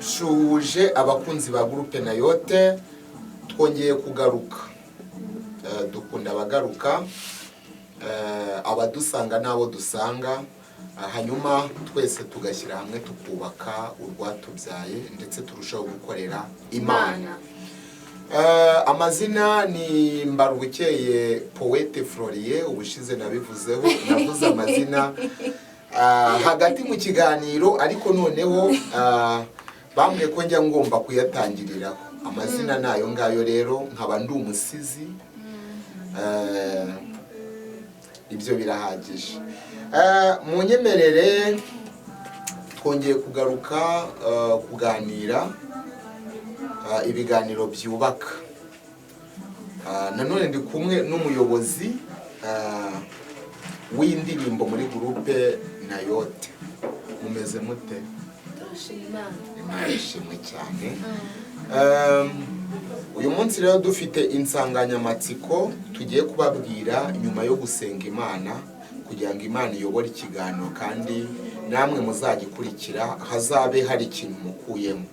Ndabashuje abakunzi ba groupe Nayote, twongeye kugaruka. Dukunda abagaruka, abadusanga nabo dusanga, hanyuma twese tugashyira hamwe tukubaka urwatubyaye ndetse turushaho gukorera Imana. Amazina ni Mbarubukeye Poete Florier, ubushize nabivuzeho, navuze amazina hagati mu kiganiro, ariko noneho bambwiye ko njya ngomba kuyatangiriraho. Amazina nayo ngayo rero, nkaba ndi umusizi, ibyo birahagije. Munyemerere twongeye kugaruka kuganira ibiganiro byubaka. Nanone ndi kumwe n'umuyobozi w'indirimbo muri groupe Nayote. Mumeze mute? Imashimwe cyane. Uyu munsi rero dufite insanganyamatsiko tugiye kubabwira nyuma yo gusenga Imana, kugira ngo Imana iyobore ikiganiro kandi namwe muzagikurikira hazabe hari ikintu mukuyemo.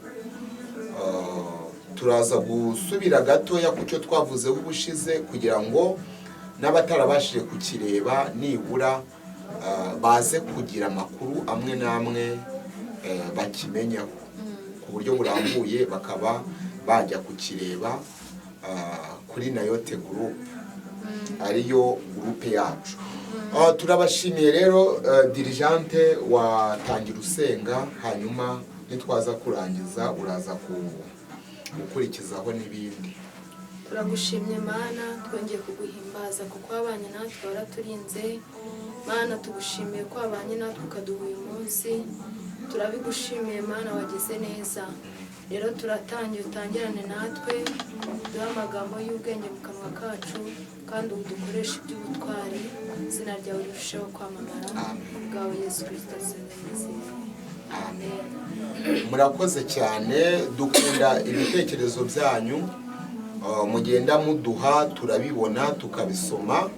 Turaza gusubira gatoya ku cyo twavuzeho ubushize kugira ngo n'abatarabashije kukireba nibura baze kugira amakuru amwe n'amwe bakimenyaho ku buryo burambuye, bakaba bajya kukireba kuri Nayote Group, ariyo groupe yacu. Turabashimiye rero dirigente watangira usenga, hanyuma nitwaza kurangiza uraza gukurikizaho n'ibindi. Turagushimye Mana, twongeye kuguhimbaza kuko wabanye natwe, waraturinze Mana. Tugushimiye ko wabanye natwe ukaduha uyu munsi, turabigushimiye Mana, wagize neza. Rero turatangiye, utangirane natwe, duha amagambo y'ubwenge mu kanwa kacu, kandi udukoreshe iby'ubutwari, izina ryawe rirusheho kwamamara bwawe Yesu Kristo asenze. Amen. Murakoze cyane, dukunda ibitekerezo byanyu, mugenda muduha, turabibona tukabisoma.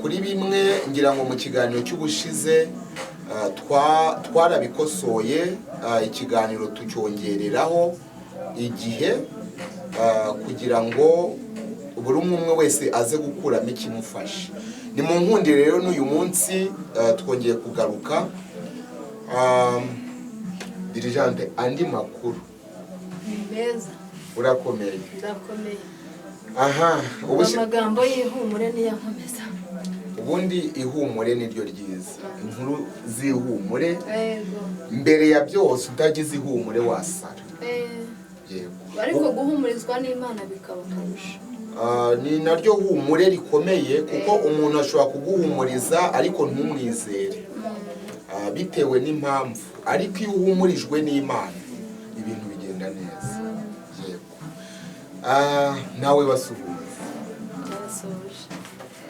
Kuri bimwe ngira ngo mu kiganiro cy'ubushize twarabikosoye, ikiganiro tucyongereraho igihe kugira ngo buri umwe wese aze gukuramo ikimufasha. Ni mu nkundi rero n'uyu munsi twongeye kugaruka. Dirigente, andi makuru Meza. Urakomeye? Ndakomeye. Aha, amagambo y'ihumure niyo nkomeza. Ubundi ihumure niryo ryiza. Inkuru z'ihumure. Yego. Mbere ya byose utagize ihumure wasara. Yego. Ariko guhumurizwa n'Imana bikaba akarusho. Ni naryo humure rikomeye, kuko umuntu ashobora kuguhumuriza ariko ntumwizere bitewe n'impamvu, ariko iyo uhumurijwe n'Imana ibintu bigenda neza. Yego. Nawe basuhuza. Yarasubije.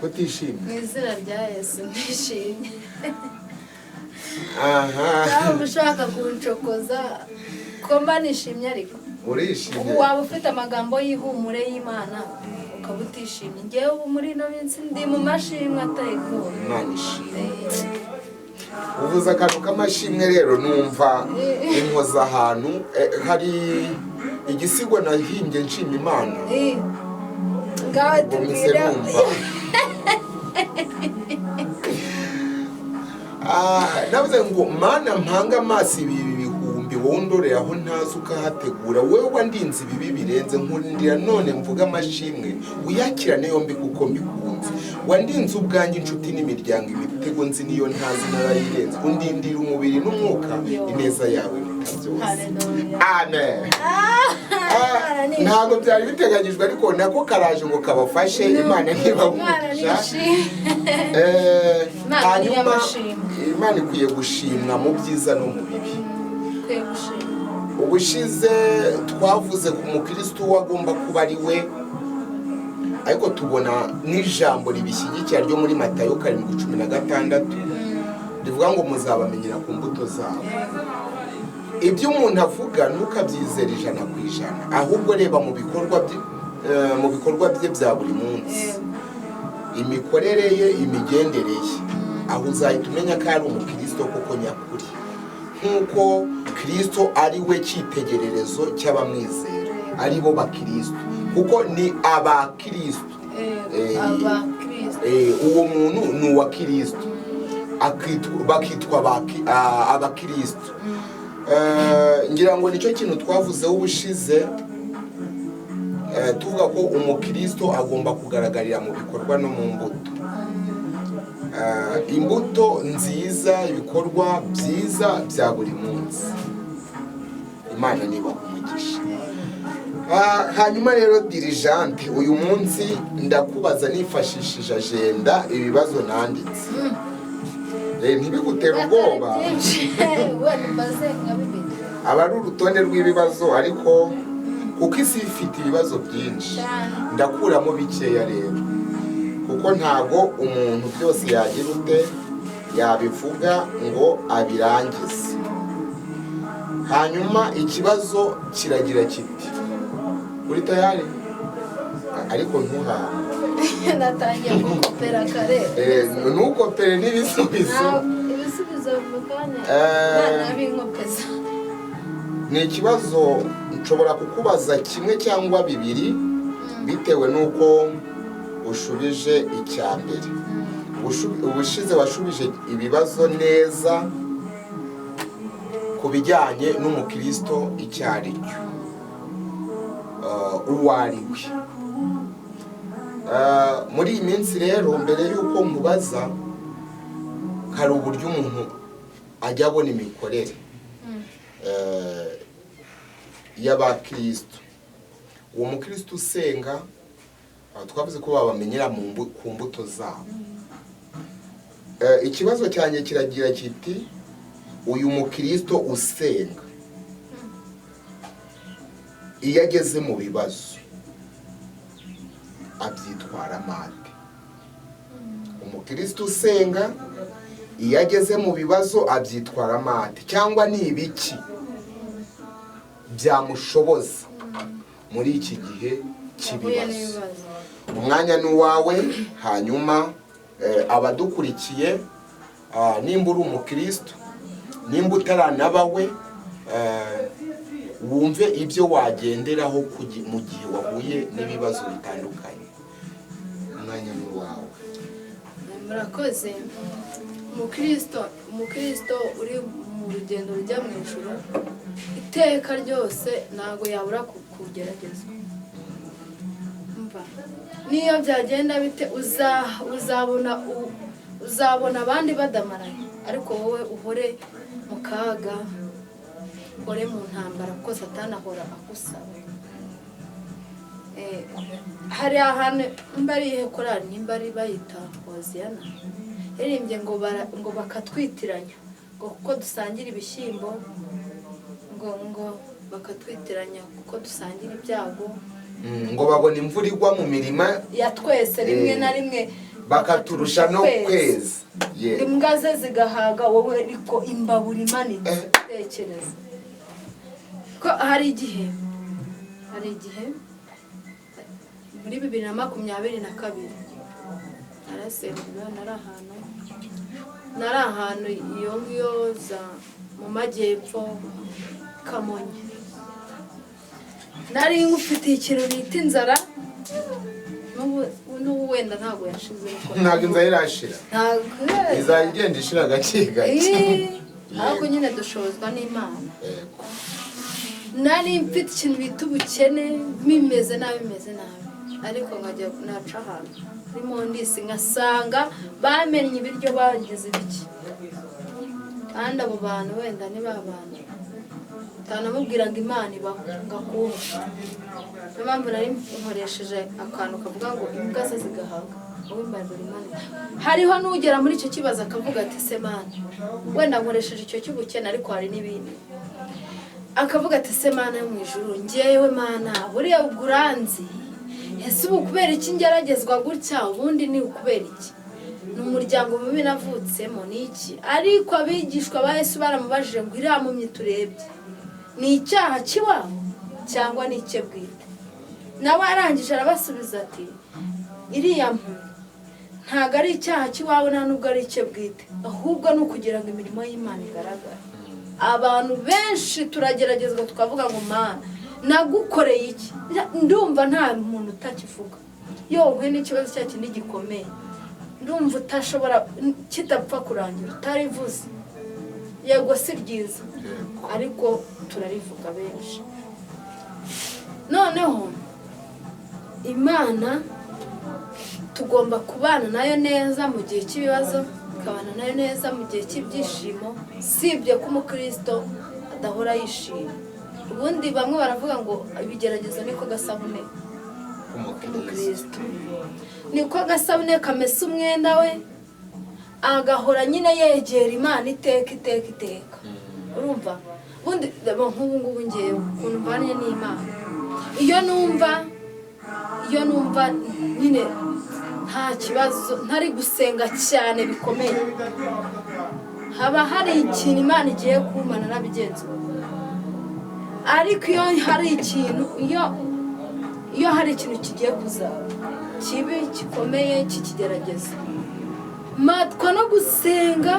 Kutishimye? Mu izina rya Yesu ndishimye. Aha. Ushaka kuncokoza ko mba nishimye, ariko urishimye. waba ufite amagambo y'ihumure y'Imana ukaba utishimye. Ngewe ubu muri ino minsi ndi mu mashimwe atari kubona. Imana ishimwe. Uvuze akantu k'amashimwe rero numva inkoza ahantu. Hari igisigo nahimbye nshima Imana. Ngawe tubwire. Navuze ngo Mana mpanga amaso ibibi bihumbi, wondorera aho ntazi ukahategura. Wewe wandinze ibibi birenze, nkundira none mvuga amashimwe, uyakirane yombi kuko mbikunze. Wandinze ubwanjye inshuti n'imiryango, imitego nzi niyo ntazi narayirenze. Undindira umubiri n'umwuka, ineza yawe byose. Amen. Ntabwo byari biteganyijwe, ariko nako karaje ngo kabafashe. Imana ntibahumurisha. Hanyuma Imana ikwiye gushimwa mu byiza no mu bibi. Ubushize twavuze ku mukristo wagomba kuba ari we, ariko tubona n'ijambo ribishyigikira ryo muri Matayo 7:16 rivuga ngo muzabamenyera ku mbuto zabo. Ibyo umuntu avuga ntukabyizera 100%, ahubwo reba mu bikorwa bye bya buri munsi, imikorere ye, imigendereye, aho uzahita umenya ko ari umukristo koko nyakuri. nk'uko Kristo ari we cyitegererezo cy'abamwizera, ari bo bakristo, kuko ni abakristo. Uwo muntu ni uwa Kristo, bakitwa abakristo. Ngira ngo nicyo kintu twavuzeho ubushize, tuvuga ko umukristo agomba kugaragarira mu bikorwa no mu mbuto. Imbuto nziza, ibikorwa byiza bya buri munsi. Imana niba umugisha. Hanyuma rero dirijante, uyu munsi ndakubaza nifashishije agenda ibibazo nanditse. Ntibigutere ubwoba. Aba ari urutonde rw'ibibazo, ariko kuko isi ifite ibibazo byinshi ndakuramo bikeya rero, kuko ntago umuntu byose yagira ute yabivuga ngo abirangize. Hanyuma ikibazo kiragira kiti, uri tayari? Ariko ntuhawe natangiye gukopera kare. Ntukopere n'ibisubizo. Ibisubizo mukanya nabinkopeza. Ni ikibazo nshobora kukubaza kimwe cyangwa bibiri bitewe n'uko ushubije icya mbere. Ubushize washubije ibibazo neza ku bijyanye n'umukristo icyo ari cyo, uwo ari we. Muri iyi minsi rero, mbere y'uko mubaza, hari uburyo umuntu ajya abona imikorere y'abakristo. Uwo mukristo usenga, twavuze ko babamenyera ku mbuto zabo. Ikibazo cyanjye kiragira kiti, uyu mukristo usenga iyo ageze mu bibazo abyitwara mate? Umukristo usenga iyo ageze mu bibazo abyitwara mate, cyangwa ni ibiki byamushoboza muri iki gihe cy'ibibazo? Umwanya ni uwawe. Hanyuma abadukurikiye, nimba uri umukristo, nimba utaranabawe, wumve ibyo wagenderaho mu gihe wahuye n'ibibazo bitandukanye. Umwanya ni uwawe. Murakoze. Umukristo uri mu rugendo rujya mu ijuru, iteka ryose ntabwo yabura kugeragezwa. Niyo byagenda bite, uzabona abandi badamaraye, ariko wowe uhore mu kaga, uhore mu ntambara, kuko Satani ahora agusaba. Hari ahantu mbariye korari, nimba ari bayita Hoziyana, yaririmbye ngo bakatwitiranya, ngo kuko dusangira ibishyimbo, ngo bakatwitiranya kuko dusangira ibyago, ngo babona imvura igwa mu mirima ya twese, rimwe na rimwe bakaturusha no kweza. Imbwa ze zigahaga, wowe ariko imbabura imanitse. Tekereza ko hari igihe muri 2022 narasenga, nari ahantu iyo ngiyo mu majyepfo Kamonyi. Nari ngufitiye ikintu bita inzara, n'ubu wenda ntabwo yashize. Ntabwo inzara irashira, izajya igenda ishira gake gake, ariko nyine dushozwa n'Imana. Nari mfite ikintu bita ubukene, bimeze nabi, ariko nkajya naca ahantu muri Mondisi ngasanga bamenye ibiryo bagize ibiki, kandi abo bantu wenda ni ba bantu utanamubwira ngo Imana ibaho ngakumva. Niyo mpamvu nari nkoresheje akantu kavuga ngo imbwa ze zigahaga, wowe imbabura imanitse. Hariho n'ugera muri icyo kibazo akavuga ati se Mana, wenda nkoresheje icyo cy'ubukene, ariko hari n'ibindi. Akavuga ati se Mana yo mu ijuru, ngewe Mana buriya uguranzi, ese ubu kubera iki ngeragezwa gutya? Ubundi ni ukubera iki? Ni umuryango mubi navutsemo, ni iki? Ariko abigishwa ba Yesu baramubajije ngo iriya mpumyi turebye ni icyaha kiwabo cyangwa ni icye bwite? Nawe arangije arabasubiza ati, iriya mpumyi ntabwo ari icyaha kiwabo, nta nubwo ari icye bwite, ahubwo ni ukugira ngo imirimo y'Imana igaragare. abantu benshi turageragezwa tukavuga ngo Mana nagukoreye iki, ndumva nta muntu utakivuga. Iyo uhuye n'ikibazo cya kindi gikomeye ndumva utashobora kitapfa kurangira utarivuze. Yego si ryiza ariko turarivuga benshi. Noneho Imana tugomba kubana nayo neza mu gihe cy'ibibazo, tukabana nayo neza mu gihe cy'ibyishimo, sibye ko umukristo adahora yishima. Ubundi bamwe baravuga ngo ibigeragezo niko gasabune umukristo, niko gasabune kamesa umwenda we, agahora nyine yegera Imana iteka. Urumva ubundi nk'ubu ngubu ngewe ukuntu mbanye n'Imana, iyo numva nyine nta kibazo ntari gusenga cyane bikomeye, haba hari ikintu Imana igiye kumana n'abigenzi. Ariko iyo hari ikintu kigiye kuzaba kibi gikomeye kikigerageza, matwa no gusenga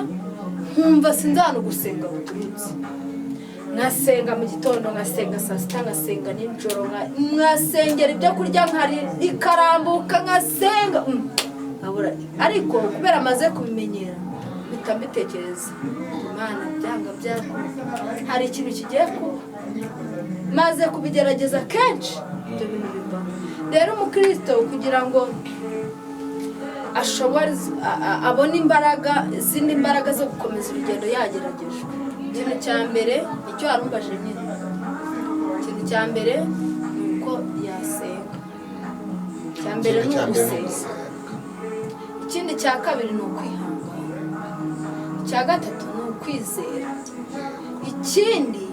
nkumva sinzano gusenga buturutse. Ngasenga mu gitondo, ngasenga saa sita, ngasenga nijoro, ngasengera ibyo kurya nkari ikarambuka, ngasenga ariko kubera amaze kubimenyera mpita mbitekereza Imana byanga hari ikintu kigiye kuba, maze kubigerageza kenshi ibyo bintu bivaho. Rero umukristo kugira ngo ashobore abone izindi mbaraga zo gukomeza urugendo yageragejwe, ikintu cya mbere icyo warumbaje nyine, ikintu cya mbere ni uko yasenga. Icya mbere ni ugusenga. Ikindi cya kabiri ni ukwihangana. Icya gatatu ni ukwizera. Ikindi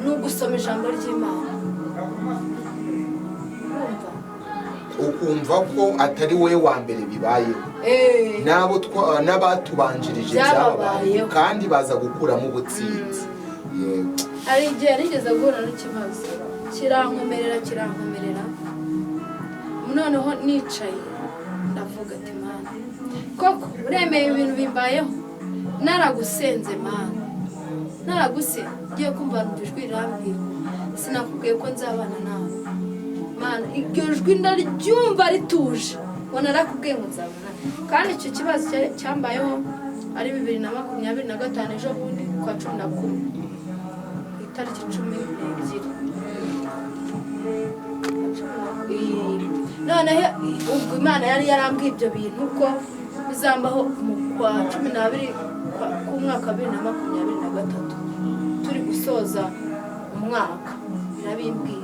ni ugusoma ijambo ry'Imana, ukumva ko atari wowe wa mbere bibayeho, n'abatubanjirije byababayeho kandi baza gukuramo ubutsinzi. Hari igihe nigeze guhura n'ikibazo kirankomerera, noneho nicaye ndavuga ati Mana koko uremeye ibintu bimbayeho, naragusenze Mana, ngiye kumva ijwi rirambwira sinakubwiye ko nzabana nawe Mana, iryo jwi ndaryumva rituje, ngo narakubwiye ngo nzabana. Kandi icyo kibazo cyambayeho ari 2025 ejo bundi kwa 11 ku itariki 12. Noneho ubwo Imana yari yarambwiye ibyo bintu ko bizambaho mu kwa 12 ku mwaka 2023 turi gusoza umwaka, nabimbwira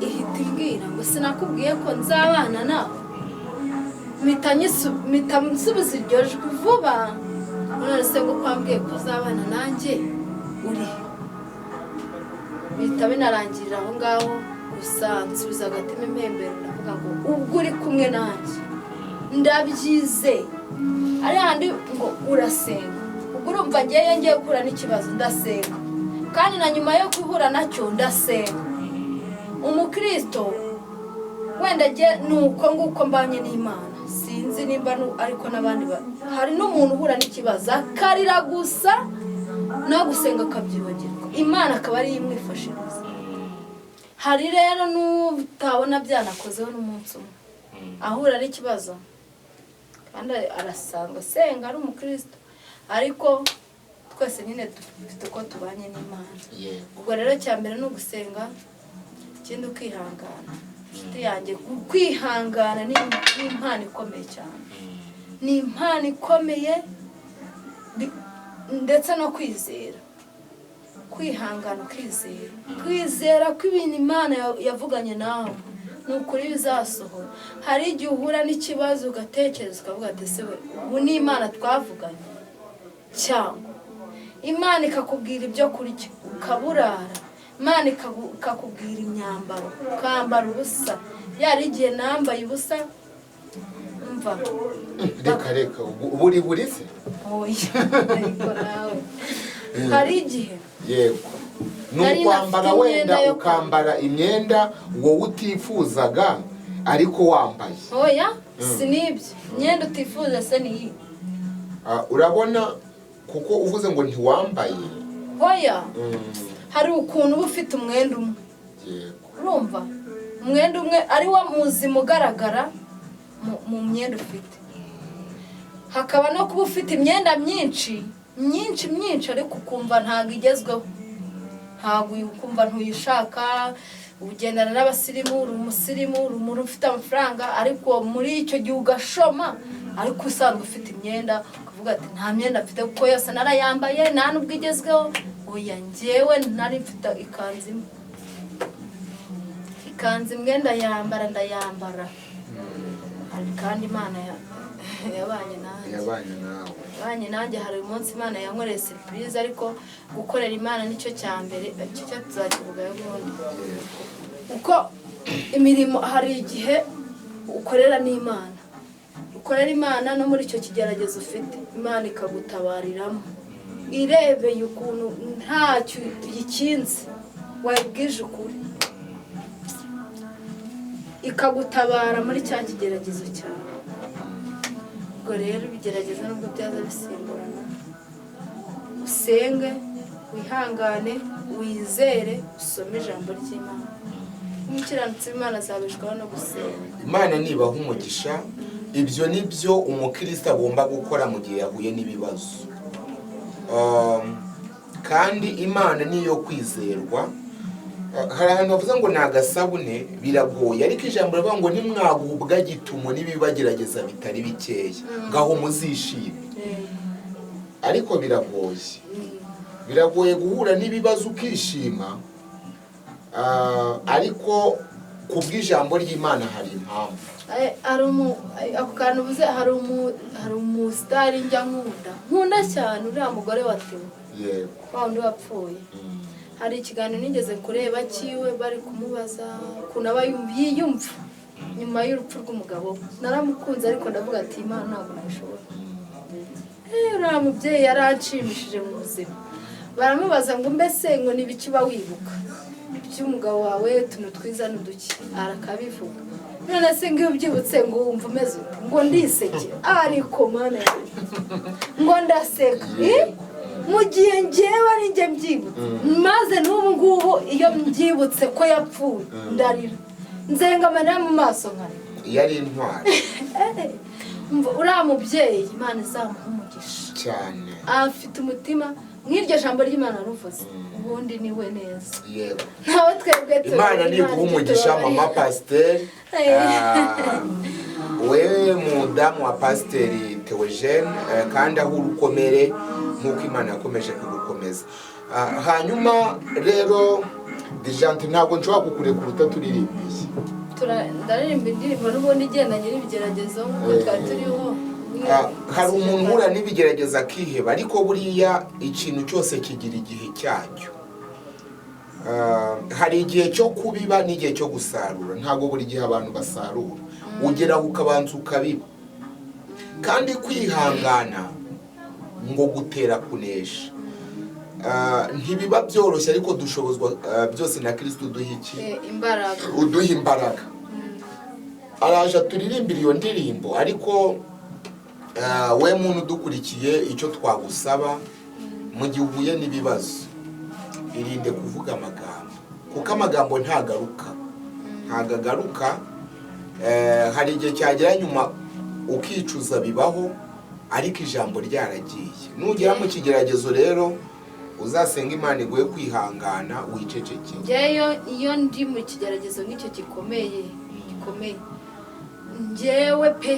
ihita imbwira ngo sinakubwiye ko nzabana nawe. Mpita nsubiza iryo jwi vuba, none se ngo kwambwiye ko uzabana nanjye uri. Bihita binarangirira aho ngaho, gusa nsubiza agatima impembero ndavuga ngo ubwo uri kumwe nanjye ndabyizeye. Ari handi ngo urasenga, ubwo urumva ngiye gukura n'ikibazo ndasenga, kandi na nyuma yo guhura nacyo ndasenga. Umukristo wenda nuko nguko mbanye n'Imana, sinzi nimba ariko n'abandi hari n'umuntu uhura n'ikibazo akarira gusa no gusenga akabyibagirwa, Imana akaba ari imwifashiriza. Hari rero n'utabona byanakozeho n'umunsi umwe ahura n'ikibazo kandi arasanga senga ari umukristo, ariko twese nyine dufite uko tubanye n'Imana. Ubwo rero cya mbere ni ugusenga, ikindi ukihangana. Inshuti yanjye, kwihangana ni impano ikomeye cyane, ni impano ikomeye, ndetse no kwizera. Kwihangana kwizera ko ibintu Imana yavuganye nawe ni ukuri bizasohora. Hari igihe uhura n'ikibazo ugatekereza ukavuga ati se ubu ni Imana twavuganye, cyangwa Imana ikakubwira ibyo kurya ukaburara, Imana ikakubwira imyambaro ukambara ubusa. Yari igihe nambaye ubusa mva reka buri se ariko nawe hari igihe yego n'ukwambara wenda ukambara imyenda wowe utifuzaga ariko wambaye. Sinibyo imyenda utifuza se niyi urabona kuko uvuze ngo ntiwambaye hoya hari ukuntu uba ufite umwenda umwe urumva umwenda umwe ari wo muzima ugaragara mu myenda ufite hakaba no kuba ufite imyenda myinshi ariko ukumva ntabwo igezweho ntabwo ukumva ntuyishaka ugendana n'abasirimu uri umusirimu uri umuntu ufite amafaranga ariko muri icyo gihe ugashoma ariko usanzwe ufite imyenda ukavuga ati nta myenda mfite kuko yose narayambaye nta n'ubwo igezweho oya njyewe nari mfite ikanzu imwe ndayambara kandi Imana yabanye nanjye hari umunsi Imana yankoreye surprise ariko gukorera Imana nicyo cya mbere icyo tuzakivuga y'ubundi uko imirimo hari igihe ukorera Imana no muri icyo kigeragezo ufite Imana ikagutabariramo irebeye ukuntu ntacyo yikinze wayibwije ukuri ikagutabara muri cya kigeragezo cyawe ubwo rero ibigerageza nubwo byaza bisimburana usenge wihangane wizere usome ijambo ry'Imana umukiranutsi w'Imana azabeshwaho no gusenga Imana nibaha umugisha ibyo nibyo umukristo agomba gukora mu gihe yahuye n'ibibazo kandi Imana niyo kwizerwa hari ahantu bavuze ngo ni agasabune biragoye ariko ijambo rivuga ngo ntimwagubwa gitumo n'ibibagerageza bitari bikeya ngaho muzishime ariko biragoye guhura n'ibibazo ukishima ariko ku bw'ijambo ry'Imana hari impamvu ako kantu uvuze hari umusitari njya nkunda cyane uriya mugore wa Theo wa wundi wapfuye hari ikiganiro nigeze kureba cyiwe bari kumubaza ukuntu aba yiyumva nyuma y'urupfu rw'umugabo naramukunze ariko ndavuga ati Imana ntabwo nabishobora uriya mubyeyi yaranshimishije mu buzima baramubaza ngo mbese ngo ni ibiki uba wibuka iby'umugabo wawe utuntu twiza n'uduki arakabivuga none se ngo iyo ubyibutse ngo wumva umeze ngo ndiseke ariko Mana ngo ndaseka mu gihe njyewe ari njye mbyibutse maze n'ubu ngubu iyo mbyibutse ko yapfuye ndarira nzenga amarira mu maso nkana yari intwari uriya mubyeyi Imana izamuha umugisha cyane afite umutima nk'iryo jambo ry'Imana ruvuze ubundi niwe neza yego ntawe twebwe Imana ni guha umugisha mama pasiteri wewe mudamu wa pasiteri Theogene kandi aho urukomere nk'uko Imana yakomeje kugukomeza hanyuma rero Dijante ntabwo nshobora kukurekura utaturimbiye ndaririmba indirimbo n'ubundi igendanye n'ibigeragezo nk'uko twari turiho hari umuntu uhura n'ibigerageza akiheba ariko buriya ikintu cyose kigira igihe cyacyo hari igihe cyo kubiba n'igihe cyo gusarura ntabwo buri gihe abantu basarura ugeraho ukabanza ukabiba kandi kwihangana ngo gutera kunesha ntibiba byoroshye ariko dushobozwa byose na Kristo uduha imbaraga araje turirimbira iyo ndirimbo ariko we muntu udukurikiye icyo twagusaba mu gihe uhuye n'ibibazo irinde kuvuga amagambo kuko amagambo ntagaruka hari igihe cyagera nyuma ukicuza bibaho ariko ijambo ryaragiye nugera mu kigeragezo rero uzasenga Imana iguhe kwihangana wiceceke iyo ndi mu kigeragezo nk'icyo gikomeye njyewe pe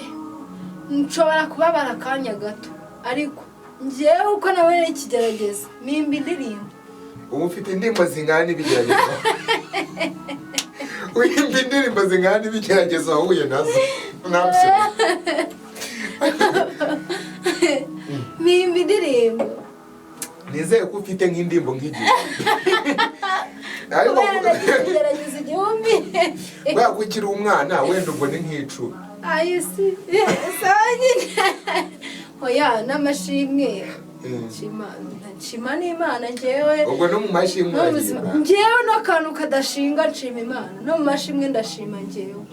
nshobora kubabara akanya gato ariko njyewe uko nawe ikigeragezo mpimba indirimbo ubu ufite indirimbo zingana n'ibigeragezo uhimba indirimbo zingana n'ibigeragezo wahuye nazo mpimba indirimbo nizeye ko ufite nk'indirimbo nk'igihe kubera ikigeragezo igihumbi bwa kukiri umwana wenda ubwo ni nk'icumi ayisi sawa nyine oya n'amashimwe nshima n'Imana njyewe ubwo no mu mashimwe njyewe n'akantu kadashinga nshima Imana no mu mashimwe ndashima njyewe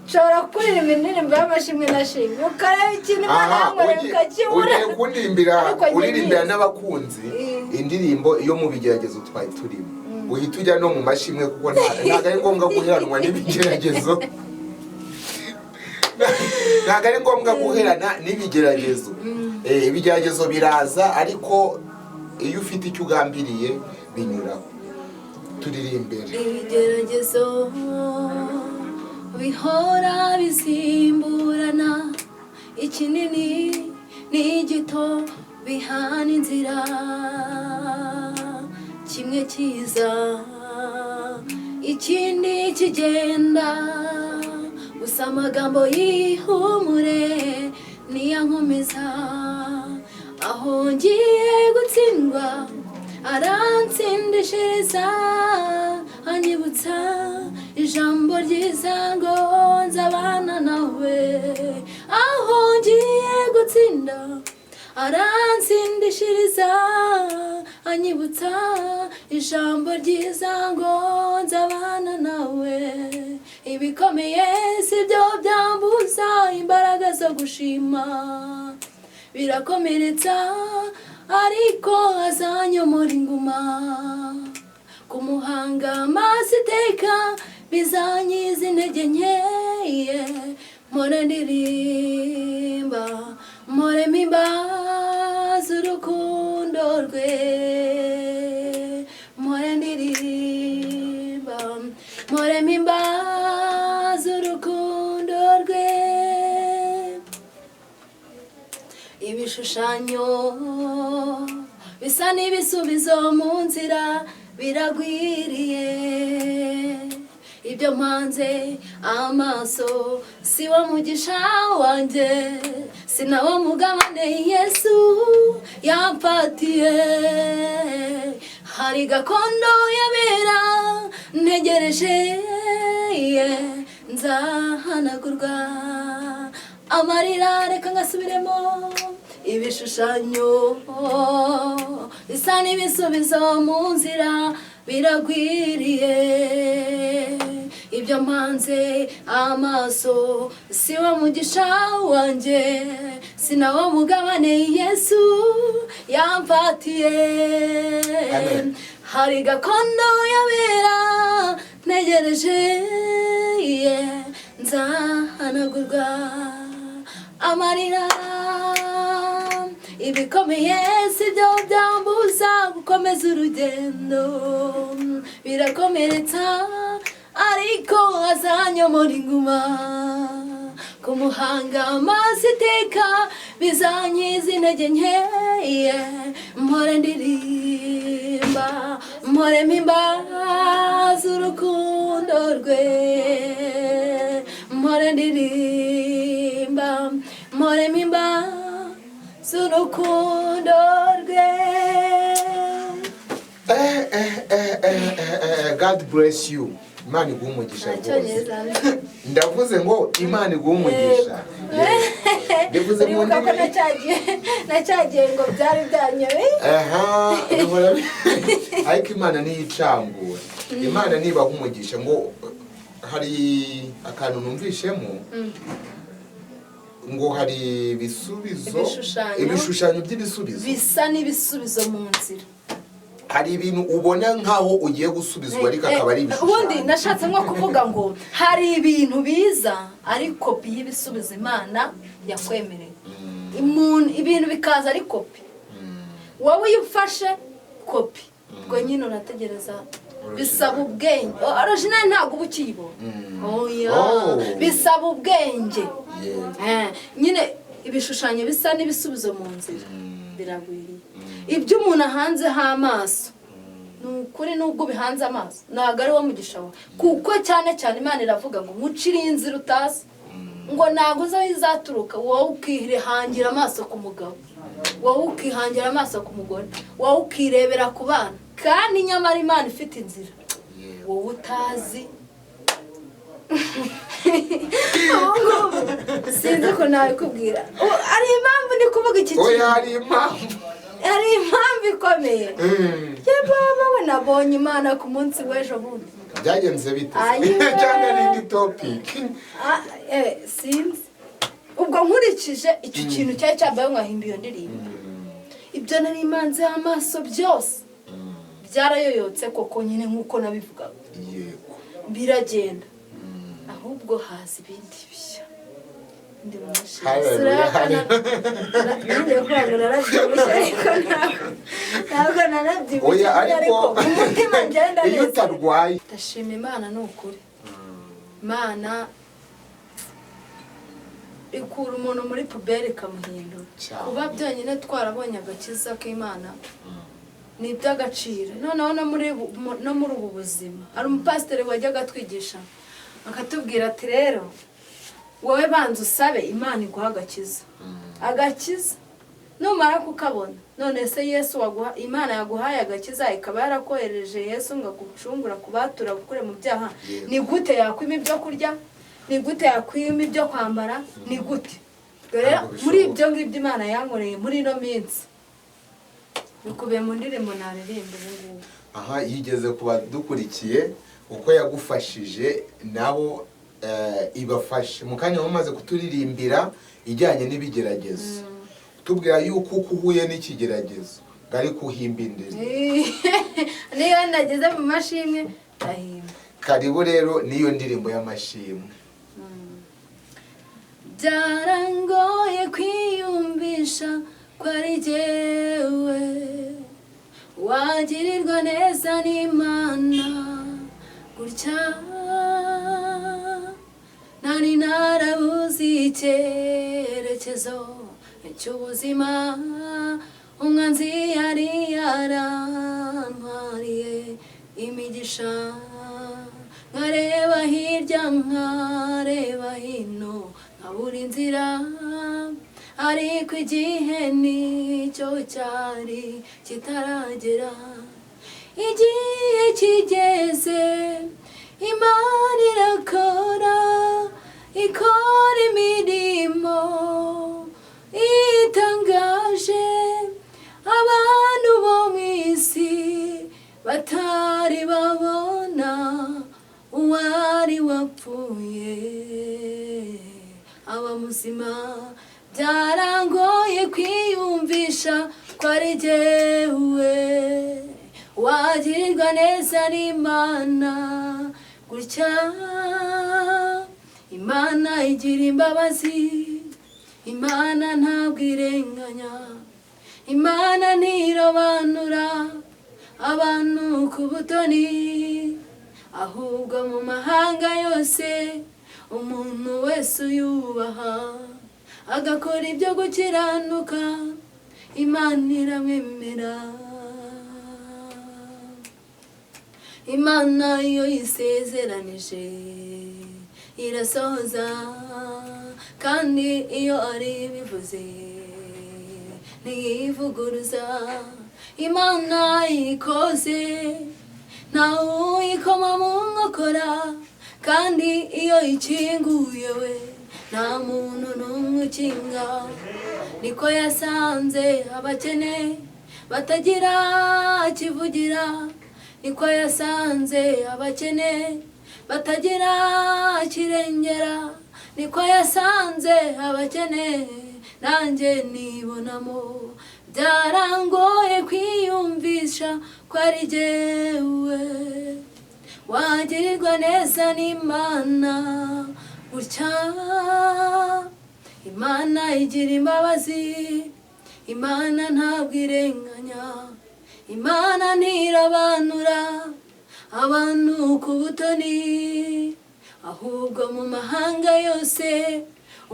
nshobora kuririmba indirimbo y'amashimwe nashimwe ukareba ikintu imana yankoreye ukakibura ugiye kundimbira uririmbira n'abakunzi indirimbo iyo mu bigeragezo twari turimo uhita ujya no mu mashimwe kuko ntabwo ari ngombwa guheranwa n'ibigeragezo ntabwo ari ngombwa guherana n'ibigeragezo ibigeragezo biraza ariko iyo ufite icyo ugambiriye binyuraho turirimbere ibigeragezo bihora bisimburana ikinini n'igito bihana inzira kimwe kiza ikindi kigenda gusa amagambo y'ihumure niyankomeza aho ngiye gutsindwa aransindishiriza anyibutsa ijambo ryiza ngo nzabana nawe aho ngiye gutsinda aransindishiriza anyibutsa ijambo ryiza ngo nzabana nawe ibikomeye sibyo byambuza imbaraga zo gushima birakomeretsa ariko azanyomora inguma kumuhanga amaso iteka bizanyiza intege nkeye mpore ndirimba mpore mpimbaza urukundo rwe mpore ndirimba mpore mpimbaza urukundo rwe ibishushanyo bisa n'ibisubizo mu nzira biragwiriye ibyo mpanze amaso si wo mugisha wanjye si nawo mugabane Yesu yampatiye hari gakondo yabera ntegereje nzahanagurwa amarira reka ngasubiremo ibishushanyo bisa n'ibisubizo mu nzira biragwiriye ibyo mpanze amaso si wo mugisha wanjye si nawo mugabane Yesu yampatiye hari gakondo yabera ntegereje nzahanagurwa amarira ibikomeye sibyo byambuza gukomeza urugendo birakomeretsa ariko azanyomora inguma kumuhanga amaso iteka bizanyiza intege nkeye mpore ndirimba mpore mpimbaza urukundo rwe mpore ndirimba mpore mpimbaza urukundo rwe. God bless you. Imana iguha umugisha rwose. Ndavuze ngo Imana iguha umugisha. Ndavuze ngo nacyagiye ngo byari byanyoye. Ariko Imana niyo icambura. Imana niba umugisha ngo hari akantu numvishemo ngo hari ibishushanyo by'ibisubizo bisa n'ibisubizo mu nzira. Hari ibintu ubona nkaho ugiye gusubizwa ariko akaba ari ibishushanyo. Ubundi nashatse nko kuvuga ngo hari ibintu biza ari kopi y'ibisubizo Imana yakwemereye. Ibintu bikaza ari kopi. Wowe yufashe kopi. Ngo nyine unategereza bisaba ubwenge. Original ntago ubukiyibona. Bisaba ubwenge. Nyine ibishushanyo bisa n'ibisubizo mu nzira biragwiriye. Ibyo umuntu ahanzeho amaso nukuri nubwo bihanze amaso ntago ari wo mugisha wawe kuko cyane cyane Imana iravuga ngo mucire inzira utazi ngo ntago uzayizaturuka wowe ukihangira amaso ku mugabo wowe ukihangira amaso ku mugore wowe ukirebera ku bana kandi nyamara Imana ifite inzira wowe utazi. Sinzi ko nabikubwira ari impamvu ndi kuvuga iki kintu. Hari impamvu ikomeye. Baba we nabonye Imana ku munsi w'ejo bundi byagenze bite cyangwa n'indi topic sinzi ubwo nkurikije iki kintu cyari cyambaye nkahimba iyo ndirimbo ibyo nari imanze amaso byose byarayoyotse koko nyine nk'uko nabivugaga yego biragenda ahubwo haza ibindi bishya ndi mumushinga ntabwo narabyibushye ariko umutima ngenda neza iyo utarwaye ndashima Imana ni ukuri Imana ikura umuntu muri puberi ikamuhindura kuba byonyine twarabonye agakiza k'Imana ni iby'agaciro noneho no muri ubu buzima hari umupasiteri wajyaga atwigisha akatubwira ati rero wowe banza usabe Imana iguha agakiza numara kukabona none se Yesu Imana yaguhaye agakiza ikaba yarakohereje Yesu ngo agucungura kubatura gukure mu byaha ni gute yakwima ibyo kurya ni gute yakwima ibyo kwambara ni gute rero muri ibyo ngibyo Imana yankoreye muri ino minsi bikubiye mu ndirimbo naririmba ubu ngubu aha yigeze kuba dukurikiye uko yagufashije nabo ibafashe mu kanya mumaze kuturirimbira ijyanye n'ibigeragezo tubwira yuko uhuye n'ikigeragezo ngari kuhimba indirimbo niyo nageze mu mashimwe ndahimba karibu rero niyo ndirimbo y'amashimwe byarangoye kwiyumvisha ko ari jyewe wagirirwa neza n'Imana gutya nari narabuze icyerekezo cy'ubuzima umwanzi yari yarantwariye imigisha nkareba hirya nkareba hino nkabura inzira ariko igihe nicyo cyari kitaragera igihe kigeze Imana ikora imirimo itangaje abantu bo mu isi batari babona uwari wapfuye aba muzima byarangoye kwiyumvisha ko ari jyewe wagirirwa neza n'Imana gutya Imana igira imbabazi Imana ntabwo irenganya Imana ntirobanura abantu ku butoni ahubwo mu mahanga yose umuntu wese uyubaha agakora ibyo gukiranuka Imana iramwemera Imana iyo yisezeranije irasohoza kandi iyo ari bivuze ntiyivuguruza Imana ikoze ntawe uyikoma mu nkokora kandi iyo ikinguye we nta muntu n'umwe ukinga niko yasanze abakene batagira kivugira niko yasanze abakene batagira kirengera niko yasanze abakene nanjye nibonamo byarangoye kwiyumvisha ko ari jyewe wagirirwa neza n'Imana gutya Imana igira imbabazi Imana ntabwo irenganya Imana ntirabanura abantu ku butoni ahubwo mu mahanga yose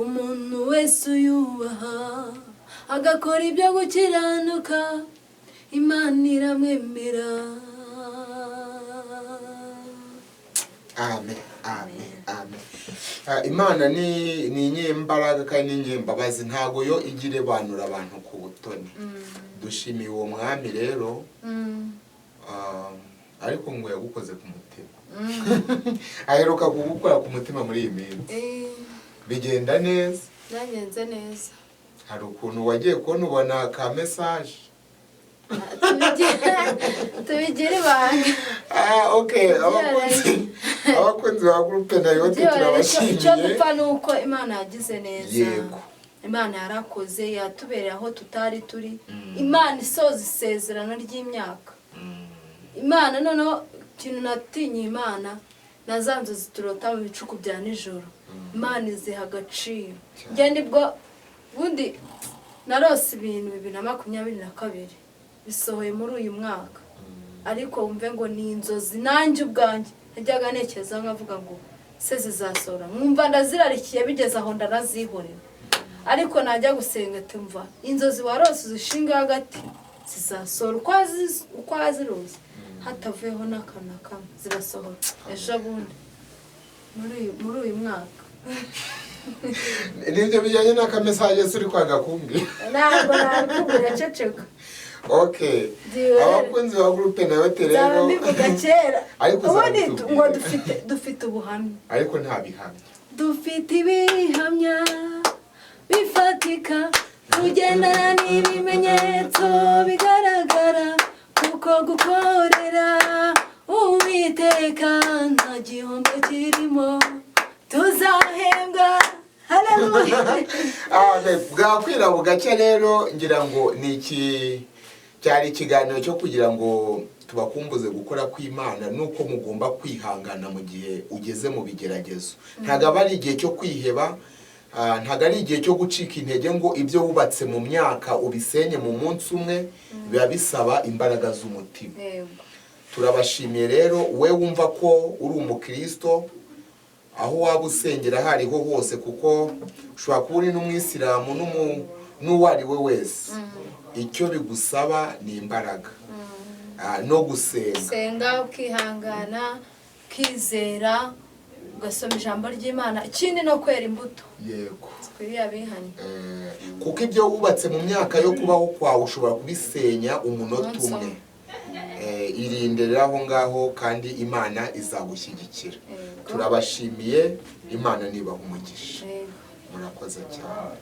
umuntu wese uyubaha agakora ibyo gukiranuka Imana iramwemera amen amen amen Imana ni inyembaraga kandi n'inyembabazi ntago yo igire banura abantu ku butoni dushimiye uwo mwami rero ariko ngo yagukoze ku mutima aheruka kugukora ku mutima muri iyi minsi bigenda neza byagenze neza hari ukuntu wagiye kubona ubona ka message tubigire ibanga. Okay, abakunzi ba groupe nayo turabashimiye. Icyo dupfa ni uko Imana yagize neza. Yego. Imana yarakoze yatubereye aho tutari turi. Imana isoza isezerano ry'imyaka. Imana noneho kintu natinye Imana nazanzo ziturota mu bicuku bya nijoro. Imana iziha agaciro. Njye nibwo bundi narose ibintu 2022 bisohoye muri uyu mwaka. Ariko wumve ngo ni inzozi nanjye ubwanjye najyaga nekeza nkavuga ngo se zizasora. Mwumva ndazirarikiye bigeze aho ndarazihorera. Ariko najya gusenga tumva inzozi warose zishinga hagati zizasora uko aziruzi hatavuyeho n'akana kamwe zirasohora ejo bundi muri uyu mwaka. Nibyo bijyanye n'aka message suri kwaga kumbi. Ntabwo nakubwira ceceka. Okay. Abakunzi ba groupe nayo rero. Bivuga kera. Ariko ngo dufite ubuhamya. Ariko nta bihamya. Dufite ibihamya bifatika kugendana n'ibimenyetso bigaragara kuko gukorera Uwiteka nta gihombo kirimo tuzahembwa. Haleluya. Bwakwira bugacya rero ngira ngo niki cyari ikiganiro cyo kugira ngo tubakumbuze gukora kw'Imana nuko mugomba kwihangana mu gihe ugeze mu bigeragezo. Ntago ari igihe cyo kwiheba, ntago ari igihe cyo gucika intege ngo ibyo wubatse mu myaka ubisenye mu munsi umwe, biba bisaba imbaraga z'umutima. Turabashimiye rero we wumva ko uri umukristo aho waba usengera hariho hose, kuko ushobora kuba uri n'umwisilamu n'uwari we wese. Icyo bigusaba ni imbaraga no gusenga ukihangana ukizera ugasoma ijambo ry'Imana, ikindi no kwera imbuto. Yego. Twiriya bihanye. Kuko ibyo wubatse mu myaka yo kubaho kwawe ushobora kubisenya umunota umwe. Irindira aho ngaho kandi Imana izagushyigikira. Turabashimiye, Imana nibaha umugisha. Murakoze cyane.